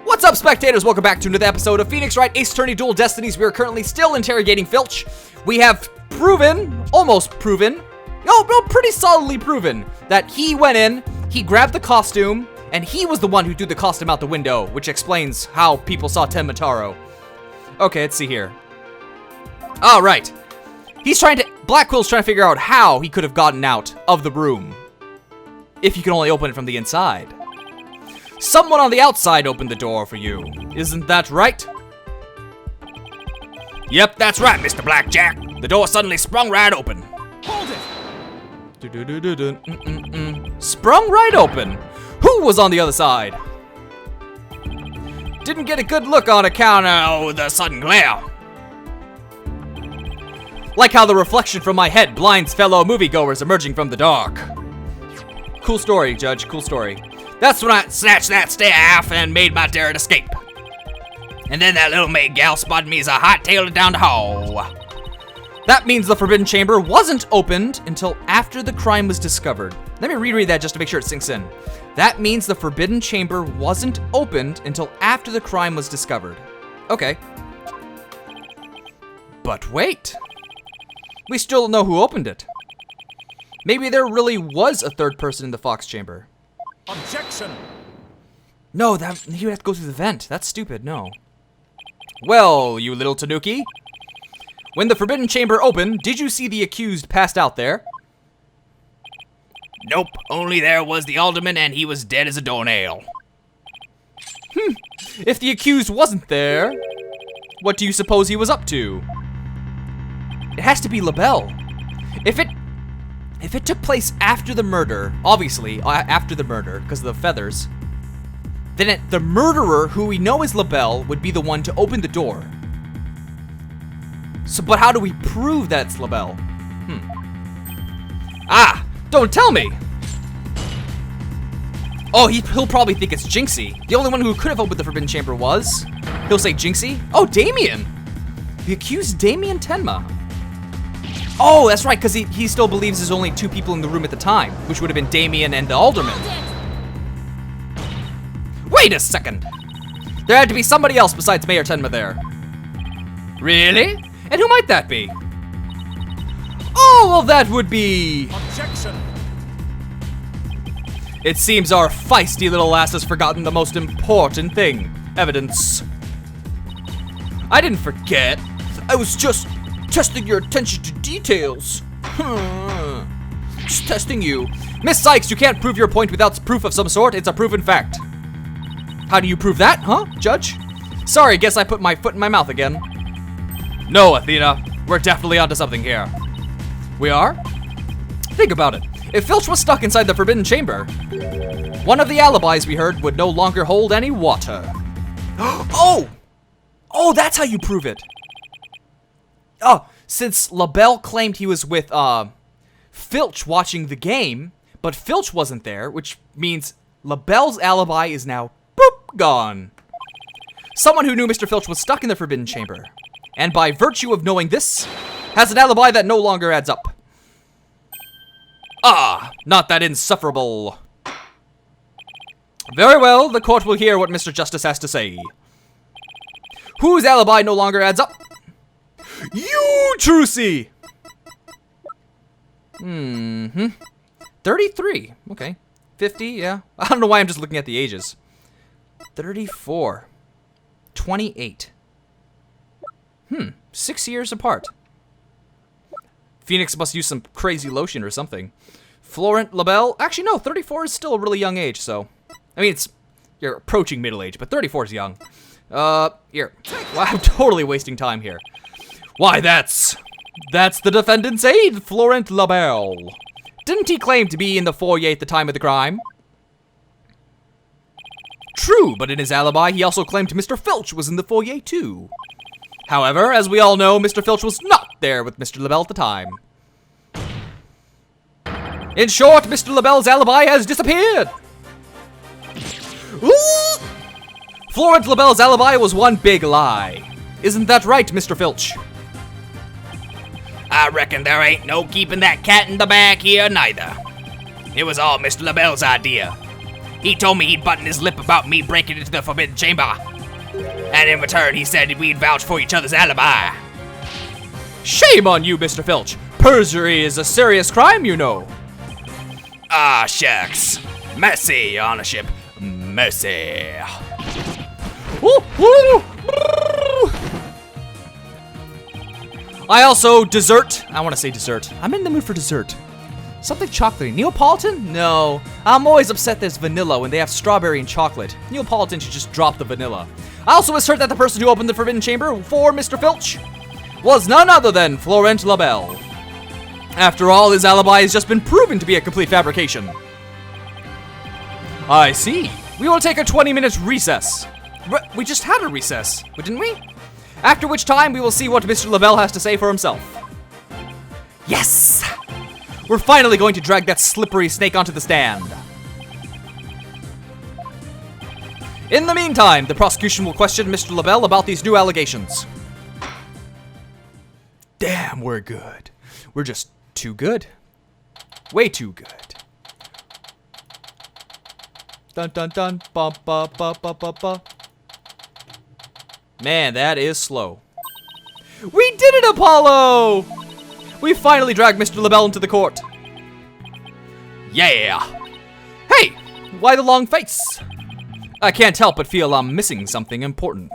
What's up, spectators? Welcome back to another episode of Phoenix Wright Ace Attorney Dual Destinies. We are currently still interrogating Filch. We have almost proven, pretty solidly proven, that he went in, he grabbed the costume, and he was the one who threw the costume out the window, which explains how people saw Tenmataro. Okay, let's see here. Alright. Black Quill's trying to figure out how he could have gotten out of the room. If you can only open it from the inside. Someone on the outside opened the door for you. Isn't that right? Yep, that's right, Mr. Blackjack. The door suddenly sprung right open. Hold it! Sprung right open. Who was on the other side? Didn't get a good look on account of the sudden glare. Like how the reflection from my head blinds fellow moviegoers emerging from the dark. Cool story, Judge, cool story. That's when I snatched that staff and made my daring escape. And then that little maid gal spotted me as I hightailed it down the hall. That means the Forbidden Chamber wasn't opened until after the crime was discovered. Let me reread that just to make sure it sinks in. That means the Forbidden Chamber wasn't opened until after the crime was discovered. Okay. But wait. We still don't know who opened it. Maybe there really was a third person in the Fox Chamber. Objection! No, he would have to go through the vent. That's stupid, no. Well, you little tanuki. When the Forbidden Chamber opened, did you see the accused passed out there? Nope, only there was the alderman and he was dead as a doornail. If the accused wasn't there, what do you suppose he was up to? It has to be LaBelle. If it took place after the murder, obviously, after the murder, because of the feathers, then the murderer, who we know is LaBelle, would be the one to open the door. So, but how do we prove that it's LaBelle? Ah, don't tell me! Oh, he'll probably think it's Jinxie. The only one who could have opened the Forbidden Chamber was... He'll say Jinxie? Oh, Damien! The accused Damien Tenma. Oh, that's right, because he still believes there's only two people in the room at the time, which would have been Damien and the alderman. Wait a second! There had to be somebody else besides Mayor Tenma there. Really? And who might that be? Oh, well, that would be... Objection! It seems our feisty little ass has forgotten the most important thing. Evidence. I didn't forget. I was just testing your attention to details. Just testing you. Miss Cykes, you can't prove your point without proof of some sort. It's a proven fact. How do you prove that, huh, Judge? Sorry, guess I put my foot in my mouth again. No, Athena. We're definitely onto something here. We are? Think about it. If Filch was stuck inside the Forbidden Chamber, one of the alibis we heard would no longer hold any water. Oh! Oh, that's how you prove it. Oh, since LaBelle claimed he was with, Filch watching the game, but Filch wasn't there, which means LaBelle's alibi is now, boop, gone. Someone who knew Mr. Filch was stuck in the Forbidden Chamber, and by virtue of knowing this, has an alibi that no longer adds up. Ah, not that insufferable. Very well, the court will hear what Mr. Justice has to say. Whose alibi no longer adds up? You, Trucy! 33, okay. 50, yeah. I don't know why I'm just looking at the ages. 34. 28. 6 years apart. Phoenix must use some crazy lotion or something. Florent LaBelle, actually no, 34 is still a really young age, so. I mean, you're approaching middle age, but 34 is young. Here. Well, I'm totally wasting time here. Why, that's the defendant's aide, Florent LaBelle. Didn't he claim to be in the foyer at the time of the crime? True, but in his alibi, he also claimed Mr. Filch was in the foyer too. However, as we all know, Mr. Filch was not there with Mr. LaBelle at the time. In short, Mr. LaBelle's alibi has disappeared. Ooh! Florent LaBelle's alibi was one big lie. Isn't that right, Mr. Filch? I reckon there ain't no keeping that cat in the bag here neither. It was all Mr. LaBelle's idea. He told me he'd button his lip about me breaking into the forbidden chamber. And in return, he said we'd vouch for each other's alibi. Shame on you, Mr. Filch. Perjury is a serious crime, you know. Ah, shucks. Mercy, your honorship. Mercy. I also dessert. I want to say dessert. I'm in the mood for dessert. Something chocolatey. Neapolitan? No. I'm always upset there's vanilla when they have strawberry and chocolate. Neapolitan should just drop the vanilla. I also assert that the person who opened the Forbidden Chamber for Mr. Filch was none other than Florent Labelle. After all, his alibi has just been proven to be a complete fabrication. I see. We will take a 20-minute recess. We just had a recess, didn't we? After which time we will see what Mr. Labelle has to say for himself. Yes! We're finally going to drag that slippery snake onto the stand. In the meantime, the prosecution will question Mr. Labelle about these new allegations. Damn, we're good. We're just too good. Way too good. Dun dun dun, ba ba ba ba ba ba. Man, that is slow. We did it, Apollo! We finally dragged Mr. Labelle into the court. Yeah. Hey, why the long face? I can't help but feel I'm missing something important.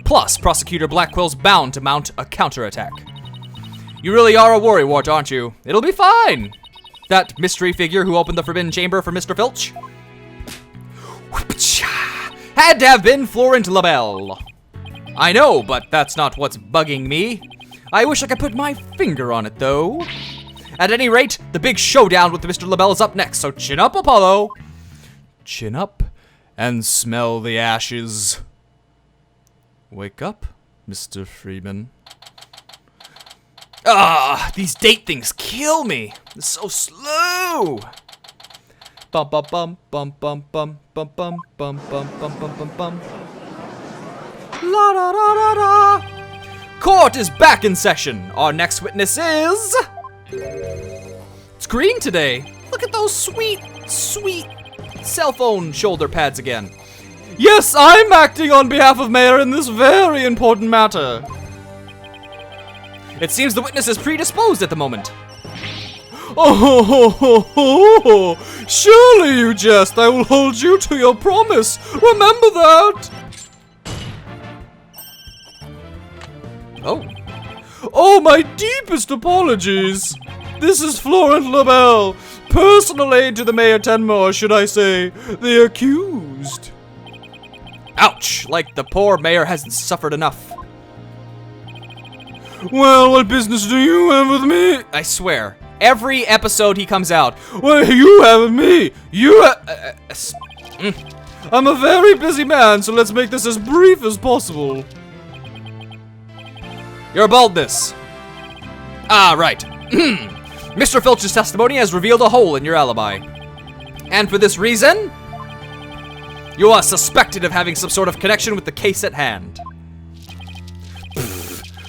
Plus, Prosecutor Blackwell's bound to mount a counterattack. You really are a worrywart, aren't you? It'll be fine. That mystery figure who opened the Forbidden Chamber for Mr. Filch had to have been Florent Labelle. I know, but that's not what's bugging me. I wish I could put my finger on it, though. At any rate, the big showdown with Mr. Labelle is up next, so chin up, Apollo. Chin up and smell the ashes. Wake up, Mr. Freeman. Ah, these date things kill me. It's so slow. Bum bum bum bum bum bum bum bum bum bum bum bum bum bum. La da da da da. Court is back in session. Our next witness is... It's green today. Look at those sweet, sweet cell phone shoulder pads again. Yes, I'm acting on behalf of Mayor in this very important matter. It seems the witness is predisposed at the moment. Oh, surely you jest. I will hold you to your promise. Remember that. Oh, my deepest apologies. This is Florent Labelle, personal aide to the Mayor Tenmore, should I say, the accused. Ouch, like the poor mayor hasn't suffered enough. Well, what business do you have with me? I swear, every episode he comes out, what do you have with me? I'm a very busy man, so let's make this as brief as possible. Your boldness. Ah, right. Mr. Filch's testimony has revealed a hole in your alibi. And for this reason, you are suspected of having some sort of connection with the case at hand.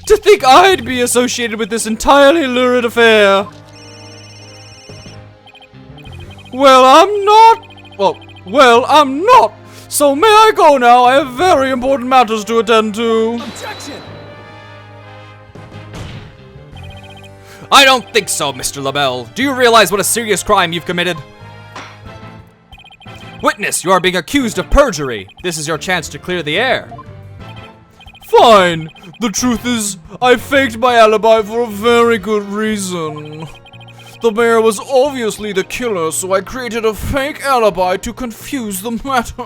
To think I'd be associated with this entirely lurid affair. Well, I'm not. So may I go now? I have very important matters to attend to. Objection! I don't think so, Mr. Labelle. Do you realize what a serious crime you've committed? Witness, you are being accused of perjury. This is your chance to clear the air. Fine. The truth is, I faked my alibi for a very good reason. The mayor was obviously the killer, so I created a fake alibi to confuse the matter.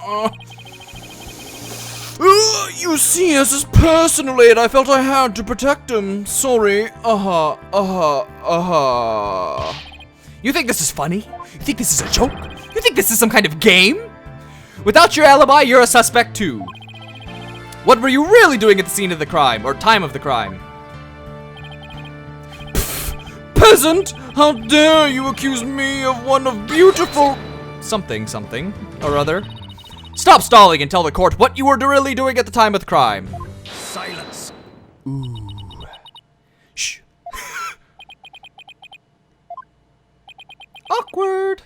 You see, as his personal aide, I felt I had to protect him. Sorry. You think this is funny? You think this is a joke? You think this is some kind of game? Without your alibi, you're a suspect too. What were you really doing at the scene of the crime, or time of the crime? Pfft, peasant! How dare you accuse me of one of beautiful... something or other. Stop stalling and tell the court what you were really doing at the time of the crime. Silence. Ooh. Shh. Awkward.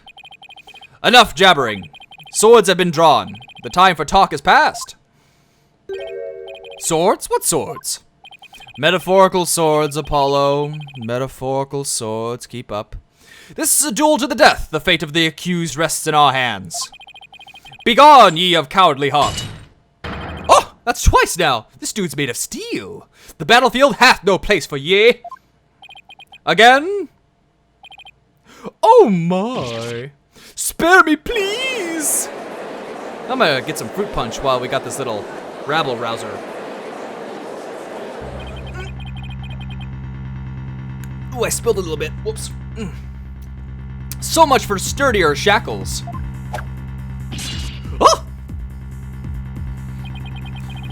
Enough jabbering. Swords have been drawn. The time for talk is past. Swords? What swords? Metaphorical swords, Apollo. Metaphorical swords. Keep up. This is a duel to the death. The fate of the accused rests in our hands. Begone, ye of cowardly heart. Oh, that's twice now. This dude's made of steel. The battlefield hath no place for ye. Again? Oh my. Spare me, please. I'm gonna get some fruit punch while we got this little rabble rouser. Ooh, I spilled a little bit. Whoops. So much for sturdier shackles. Oh!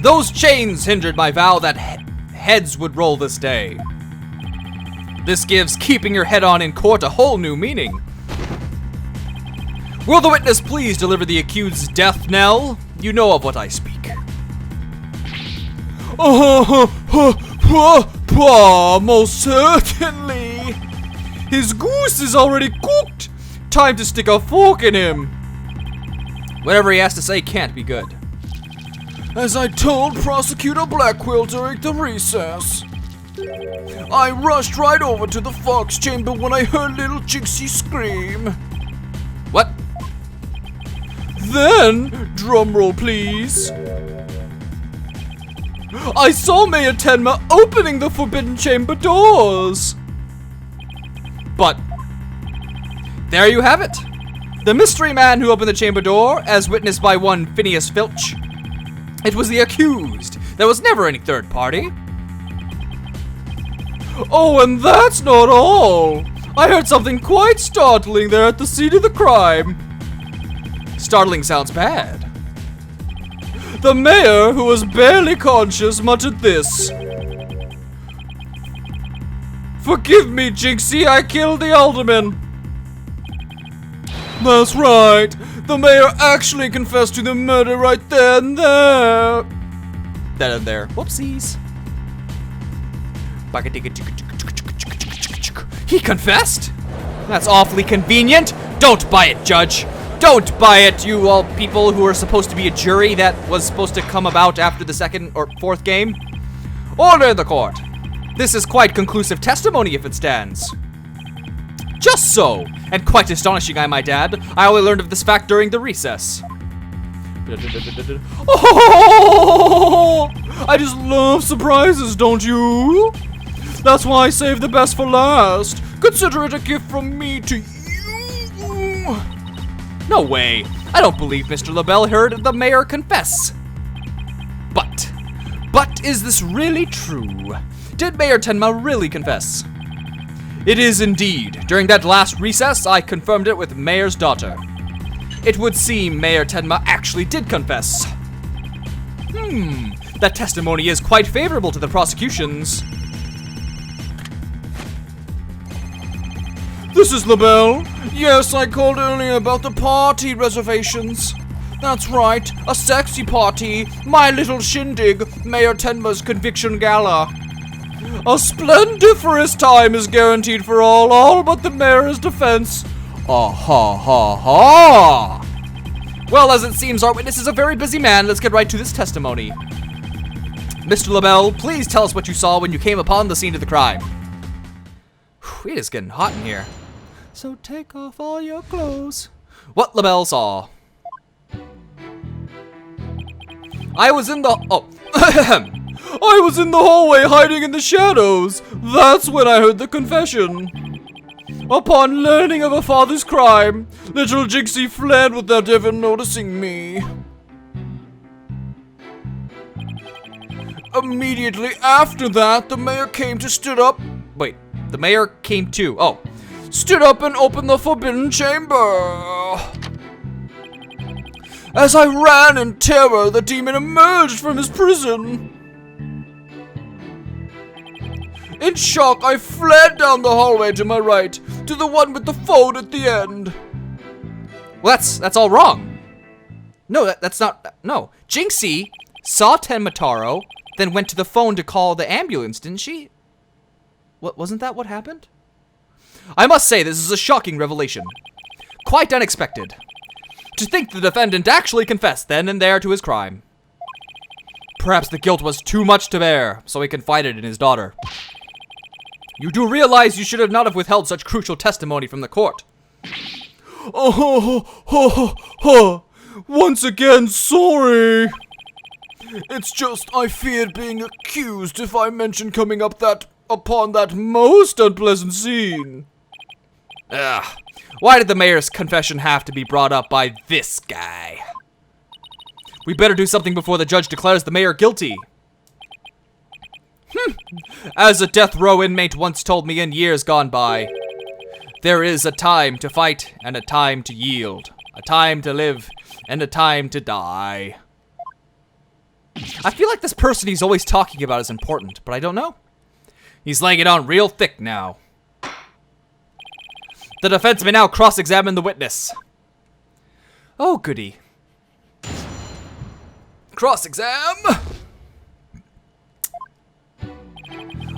Those chains hindered my vow that heads would roll this day. This gives keeping your head on in court a whole new meaning. Will the witness please deliver the accused's death knell? You know of what I speak. Most certainly. His goose is already cooked. Time to stick a fork in him. Whatever he has to say can't be good. As I told Prosecutor Blackwell during the recess, I rushed right over to the Fox chamber when I heard little Jinxie scream. What? Then, drumroll please, I saw Mayor Tenma opening the forbidden chamber doors. But there you have it. The mystery man who opened the chamber door, as witnessed by one Phineas Filch. It was the accused. There was never any third party. Oh, and that's not all. I heard something quite startling there at the scene of the crime. Startling sounds bad. The mayor, who was barely conscious, muttered this. Forgive me, Jinxie, I killed the alderman. That's right. The mayor actually confessed to the murder right there and there. Then and there. Whoopsies. He confessed? That's awfully convenient. Don't buy it, Judge. Don't buy it, you all people who are supposed to be a jury that was supposed to come about after the second or fourth game. Order the court. This is quite conclusive testimony if it stands. Just so, and quite astonishing, I might add. I only learned of this fact during the recess. Oh, I just love surprises, don't you? That's why I save the best for last. Consider it a gift from me to you. No way. I don't believe Mr. LaBelle heard the mayor confess. But is this really true? Did Mayor Tenma really confess? It is indeed. During that last recess, I confirmed it with Mayor's daughter. It would seem Mayor Tenma actually did confess. That testimony is quite favorable to the prosecution's. This is LaBelle. Yes, I called earlier about the party reservations. That's right, a sexy party. My little shindig, Mayor Tenma's conviction gala. A splendiferous time is guaranteed for all but the mayor's defense. Ah ha ha ha! Well, as it seems, our witness is a very busy man. Let's get right to this testimony. Mr. LaBelle, please tell us what you saw when you came upon the scene of the crime. It is getting hot in here. So take off all your clothes. What LaBelle saw. I was in the hallway hiding in the shadows. That's when I heard the confession. Upon learning of her father's crime, little Jinxie fled without ever noticing me. Immediately after that, the mayor came to stood up and opened the forbidden chamber. As I ran in terror, the demon emerged from his prison. In shock, I fled down the hallway to my right, to the one with the phone at the end. Well, that's all wrong. No, that's not. No, Jinxie saw Tenma Taro, then went to the phone to call the ambulance, didn't she? Wasn't that what happened? I must say, this is a shocking revelation. Quite unexpected. To think the defendant actually confessed then and there to his crime. Perhaps the guilt was too much to bear, so he confided in his daughter. You do realize you should not have withheld such crucial testimony from the court. Once again, sorry. It's just I feared being accused if I mentioned coming upon that most unpleasant scene. Ugh. Why did the mayor's confession have to be brought up by this guy? We better do something before the judge declares the mayor guilty. As a death row inmate once told me in years gone by, there is a time to fight and a time to yield, a time to live and a time to die. I feel like this person he's always talking about is important, but I don't know. He's laying it on real thick now. The defense may now cross-examine the witness. Oh, goody. Cross-exam!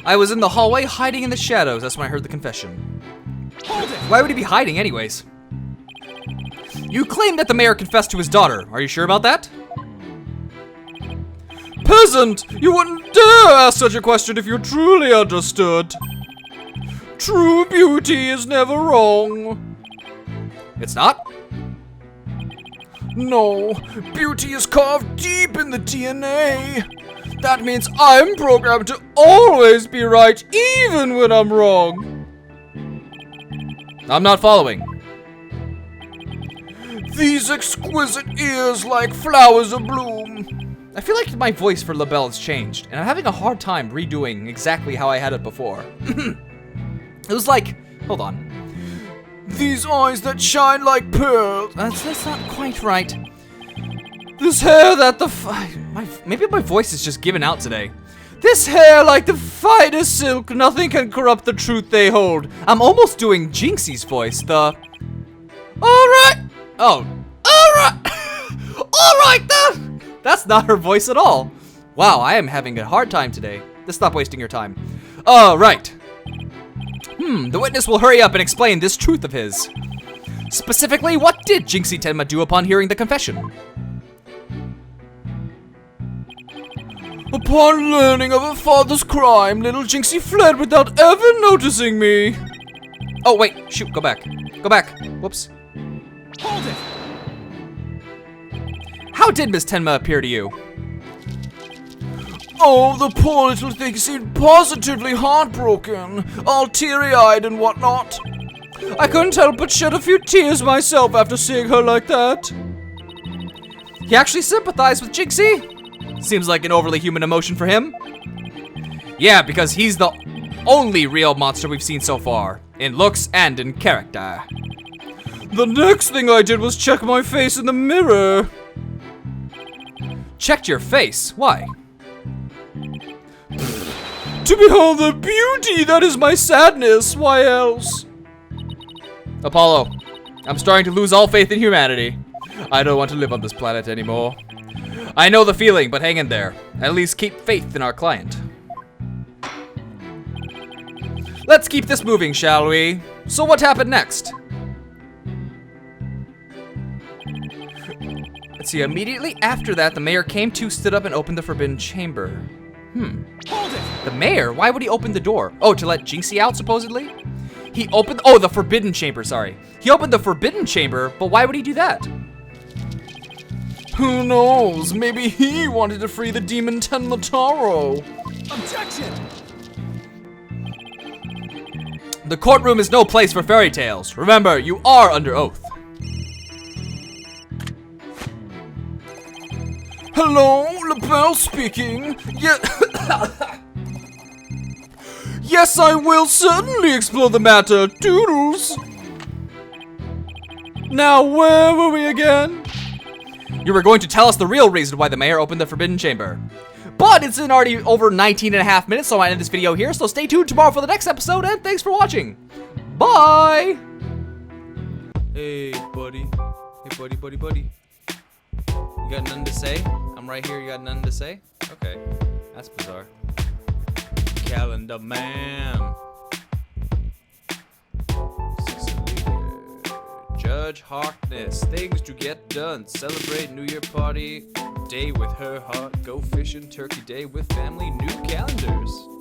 I was in the hallway hiding in the shadows. That's when I heard the confession. Why would he be hiding anyways? You claim that the mayor confessed to his daughter. Are you sure about that? Peasant! You wouldn't dare ask such a question if you truly understood. True beauty is never wrong. It's not? No, beauty is carved deep in the DNA. That means I'm programmed to always be right, even when I'm wrong. I'm not following. These exquisite ears like flowers abloom. I feel like my voice for LaBelle has changed, and I'm having a hard time redoing exactly how I had it before. It was like, hold on. These eyes that shine like pearls. That's not quite right. This hair that maybe my voice is just giving out today. This hair like the finest silk, nothing can corrupt the truth they hold. I'm almost doing Jinxie's voice, the... Alright! Oh, alright! Alright then! That's not her voice at all. Wow, I am having a hard time today. Just stop wasting your time. Alright. The witness will hurry up and explain this truth of his. Specifically, what did Jinxie Tenma do upon hearing the confession? Upon learning of her father's crime, little Jinxie fled without ever noticing me. Oh, wait. Shoot, go back. Go back. Whoops. Hold it! How did Miss Tenma appear to you? Oh, the poor little thing seemed positively heartbroken, all teary-eyed and whatnot. I couldn't help but shed a few tears myself after seeing her like that. He actually sympathized with Jinxie? Seems like an overly human emotion for him. Yeah, because he's the only real monster we've seen so far, in looks and in character. The next thing I did was check my face in the mirror. Checked your face? Why? To behold the beauty that is my sadness, why else? Apollo, I'm starting to lose all faith in humanity. I don't want to live on this planet anymore. I know the feeling, but hang in there. At least keep faith in our client. Let's keep this moving, shall we? So what happened next? Let's see, immediately after that, the mayor came to, stood up, and opened the forbidden chamber. Hold it! The mayor? Why would he open the door? Oh, to let Jinxie out, supposedly? He opened, oh, the forbidden chamber, sorry. He opened the forbidden chamber, but why would he do that? Who knows? Maybe he wanted to free the demon Tenma Taro. Objection! The courtroom is no place for fairy tales. Remember, you are under oath. Hello, LaBelle speaking. Yes, I will certainly explore the matter. Doodles. Now, where were we again? You were going to tell us the real reason why the mayor opened the forbidden chamber. But it's been already over 19 and a half minutes, so I end this video here. So stay tuned tomorrow for the next episode, and thanks for watching. Bye. Hey, buddy. Hey, buddy. You got nothing to say? I'm right here, you got nothing to say? Okay, that's bizarre. Calendar man. 6 leader. Judge. Judge Harkness. Things to get done. Celebrate New Year party day with her heart. Go fishing, Turkey Day with family. New calendars.